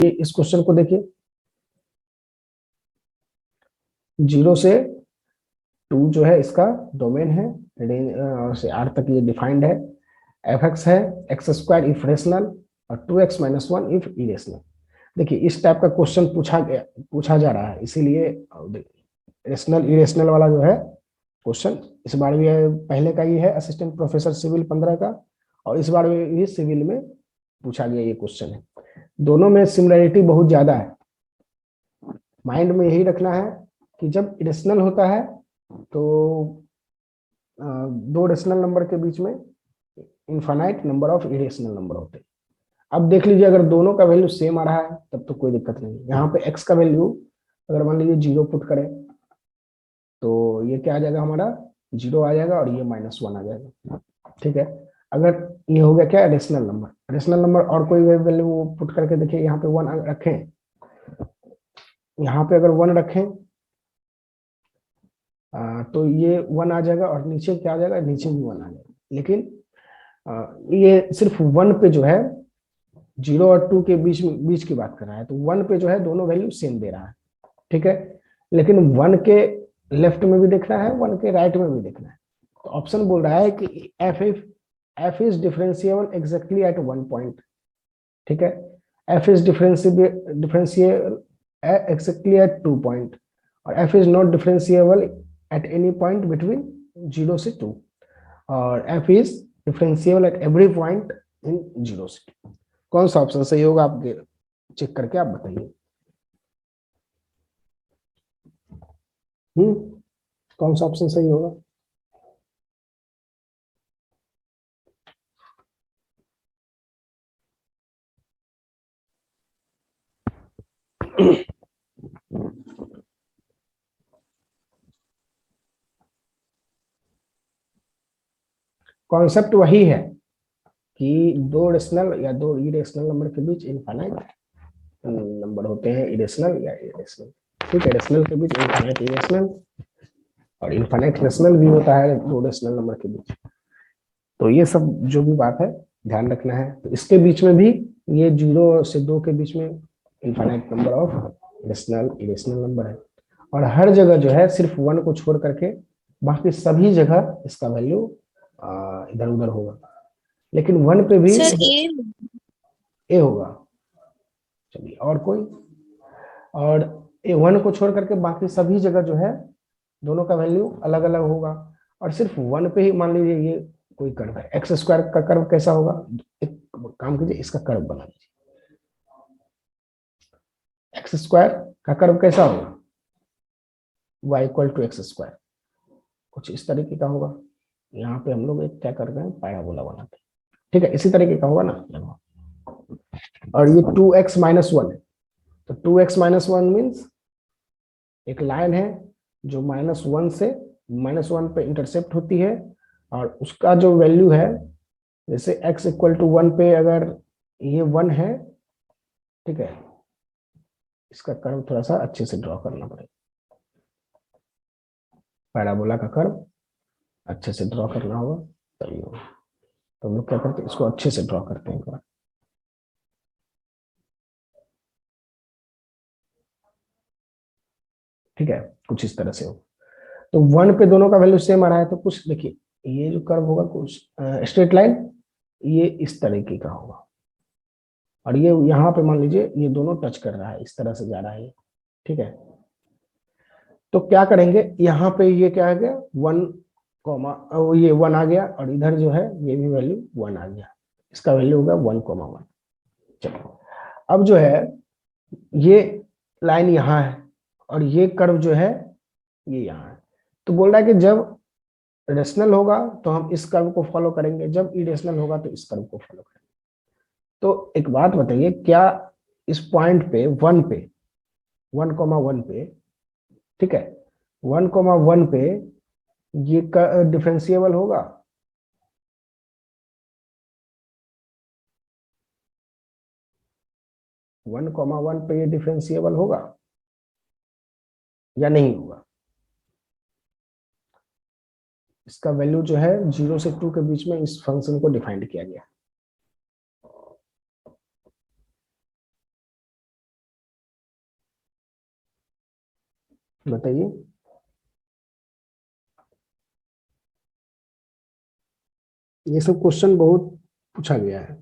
इस क्वेश्चन को देखिए, 0 से 2 जो है इसका डोमेन है, रेंज से आर तक ये डिफाइंड है। एफ एक्स है एक्स स्क्वायर इफ रेशनल और 2x-1 इफ इरेशनल। देखिए इस टाइप का क्वेश्चन पूछा जा रहा है, इसीलिए रेशनल इरेशनल वाला जो है क्वेश्चन इस बार भी है, पहले का ही है असिस्टेंट प्रोफेसर सिविल 15 का, और इस बार भी सिविल में पूछा गया ये क्वेश्चन है। दोनों में सिमिलरिटी बहुत ज्यादा है। माइंड में यही रखना है कि जब इरेशनल होता है तो दो रेशनल नंबर के बीच में infinite number of irrational number होते हैं। अब देख लीजिए अगर दोनों का वैल्यू सेम आ रहा है तब तो कोई दिक्कत नहीं। यहाँ पे x का वैल्यू अगर मान लीजिए 0 पुट करें तो ये क्या आ जाएगा, हमारा 0 आ जाएगा और ये -1 आ जाएगा। ठीक है, अगर ये हो गया क्या, रेशनल नंबर और कोई वैल्यू पुट करके देखिए, यहाँ पे 1 रखें, यहाँ पे अगर 1 रखें तो ये 1 आ जाएगा और नीचे क्या आ जाएगा, नीचे भी 1 आ जाएगा। लेकिन ये सिर्फ 1 पे जो है 0 और 2 के बीच की बात कर रहा है, तो 1 पे जो है दोनों वैल्यू सेम दे रहा है। ठीक है, लेकिन 1 के लेफ्ट में भी देखना है, 1 के राइट में भी देखना है। तो ऑप्शन बोल रहा है कि f is differentiable exactly at 1 point. ठीक है, f is differentiable exactly at 2 point, और f is not differentiable at any point between 0 से 2, और f is differentiable at every point in 0 से 2। कौन सा ऑप्शन सही होगा, आप चेक करके आप बताइए। कौन सा ऑप्शन सही होगा? कॉन्सेप्ट वही है कि दो रेशनल या दो इरेशनल नंबर के बीच इनफाइनाइट नंबर होते हैं, इरेशनल या इरेशनल। ठीक है, रेशनल के बीच इनफाइनाइट इरेशनल और इनफाइनाइट रेशनल भी होता है दो रेशनल नंबर के बीच। तो ये सब जो भी बात है ध्यान रखना है। तो इसके बीच में भी ये 0 से 2 के बीच में infinite number of rational irrational number है, और हर जगह जो है सिर्फ 1 को छोड़ करके बाकी सभी जगह इसका वैल्यू इधर उधर होगा। लेकिन 1 पे भी सर ए होगा। चलिए और कोई, और ए 1 को छोड़ करके बाकी सभी जगह जो है दोनों का वैल्यू अलग अलग होगा, और सिर्फ 1 पे ही मान लीजिए ये कोई कर्व है, एक्स स्क्वायर का कर्व कैसा होगा, एक काम कीजिए इसका कर्व बना लीजिए। एक्स स्क्वायर का कर्व कैसा होगा, y equal to x square, कुछ इस तरीके का होगा। यहाँ पे हम लोग एक क्या कर रहे हैं, पैराबोला बनाते हैं। ठीक है, इसी तरीके का होगा ना। और ये 2x-1 है, तो 2x-1 मीन्स एक लाइन है जो -1 से -1 पे इंटरसेप्ट होती है, और उसका जो वैल्यू है, जैसे x इक्वल टू 1 पे अगर ये 1 है, ठीक है, इसका कर्व थोड़ा सा अच्छे से ड्रॉ करना पड़ेगा, पैराबोला का कर्व अच्छे से ड्रॉ करना होगा तभी होगा। तो हम लोग क्या करते हैं, इसको अच्छे से ड्रॉ करते हैं एक बार। ठीक है, कुछ इस तरह से हो। तो 1 पे दोनों का वैल्यू सेम आ रहा है, तो कुछ देखिए ये जो कर्व होगा कुछ स्ट्रेट लाइन ये इस तरीके का होगा, और ये यहाँ पे मान लीजिए ये दोनों टच कर रहा है, इस तरह से जा रहा है। ठीक है, तो क्या करेंगे, यहाँ पे ये क्या आ गया 1 कॉमा, ये 1 आ गया, और इधर जो है ये भी वैल्यू 1 आ गया, इसका वैल्यू होगा 1,1। चलो अब जो है ये लाइन यहाँ है और ये कर्व जो है ये यहाँ है, तो बोल रहा है कि जब रेशनल होगा तो हम इस कर्व को फॉलो करेंगे, जब इरेशनल होगा तो इस कर्व को फॉलो करेंगे। तो एक बात बताइए, क्या इस पॉइंट पे 1 पे 1,1 पे, ठीक है, 1,1 पे ये डिफरेंशिएबल होगा? वन कॉमा वन पे ये डिफरेंशिएबल होगा या नहीं होगा? इसका वैल्यू जो है 0 से 2 के बीच में इस फंक्शन को डिफाइंड किया गया। बताइए। ये सब क्वेश्चन बहुत पूछा गया है।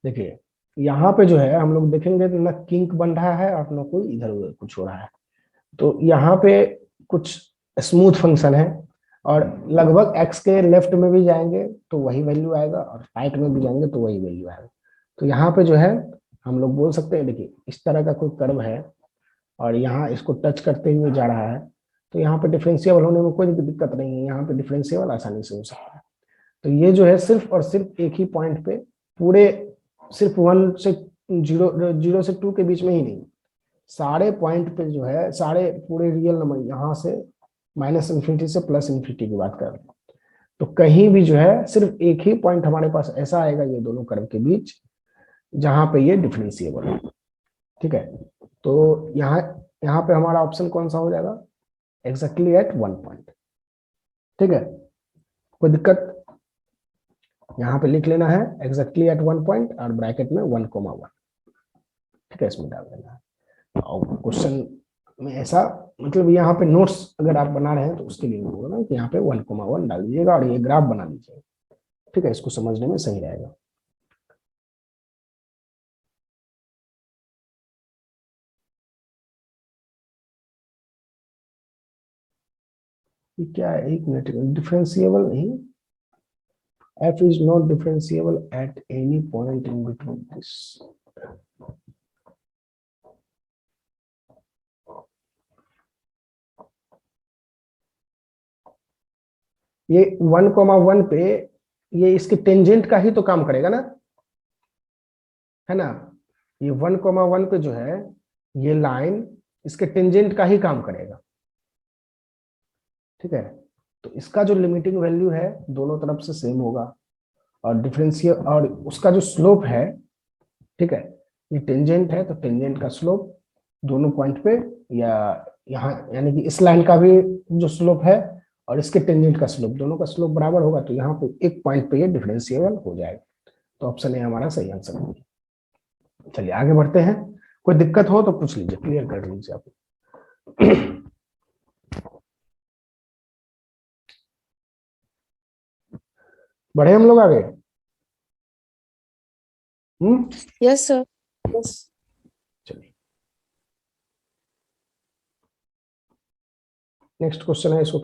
देखिए यहाँ पे जो है हम लोग देखेंगे तो ना किंक बन रहा है और ना कोई इधर उधर कुछ हो रहा है। तो यहाँ पे कुछ स्मूथ फंक्शन है और लगभग एक्स के लेफ्ट में भी जाएंगे तो वही वैल्यू आएगा और राइट में भी जाएंगे तो वही वैल्यू आएगा। तो यहाँ पे जो है हम लोग बोल सकते हैं, देखिए इस तरह का कोई कर्व है और यहाँ इसको टच करते हुए जा रहा है, तो यहाँ पे डिफरेंशिएबल होने में कोई दिक्कत नहीं है, यहाँ पे डिफरेंशिएबल आसानी से हो सकता है। तो ये जो है सिर्फ और सिर्फ एक ही पॉइंट पे पूरे सिर्फ 1 से 0, 0 से 2 के बीच में ही नहीं, सारे पॉइंट पे जो है सारे पूरे रियल नंबर यहाँ से -∞ से +∞ की बात कर रहे हैं, तो कहीं भी जो है सिर्फ एक ही पॉइंट हमारे पास ऐसा आएगा ये दोनों कर्व के बीच जहां पे ये डिफरेंशिएबल है। ठीक है, तो यहाँ यहाँ पे हमारा ऑप्शन कौन सा हो जाएगा, एग्जैक्टली एट 1 पॉइंट। ठीक है, कोई दिक्कत, यहाँ पे लिख लेना है एग्जैक्टली एट 1 पॉइंट और ब्रैकेट में 1,1। ठीक है, इसमें डाल देना है। और क्वेश्चन में ऐसा मतलब यहाँ पे नोट्स अगर आप बना रहे हैं तो उसके लिए होगा ना कि यहाँ पे 1,1 डाल दीजिएगा और ये ग्राफ बना दीजिएगा। ठीक है, इसको समझने में सही रहेगा। ये क्या है, एक मिनट, डिफरेंशिएबल नहीं, f is not differentiable at any point in between this। ये 1,1 पे ये इसके टेंजेंट का ही तो काम करेगा ना, है ना। ये 1,1 पे जो है ये लाइन इसके टेंजेंट का ही काम करेगा। ठीक है, तो इसका जो लिमिटिंग वैल्यू है दोनों तरफ से सेम होगा और डिफरेंशियल और उसका जो स्लोप है, ठीक है, ये टेंजेंट है तो टेंजेंट का स्लोप दोनों पॉइंट पे या यहाँ यानी कि इस लाइन का भी जो स्लोप है और इसके टेंजेंट का स्लोप दोनों का स्लोप बराबर होगा, तो यहाँ पे एक पॉइंट पे ये डिफरेंशिएबल हो जाएगा। तो ऑप्शन ए हमारा सही आंसर होगा। चलिए आगे बढ़ते हैं, कोई दिक्कत हो तो पूछ लीजिए, क्लियर कर लीजिए आप। बढ़े हम लोग आगे। Yes sir. चलिए नेक्स्ट क्वेश्चन है, इसको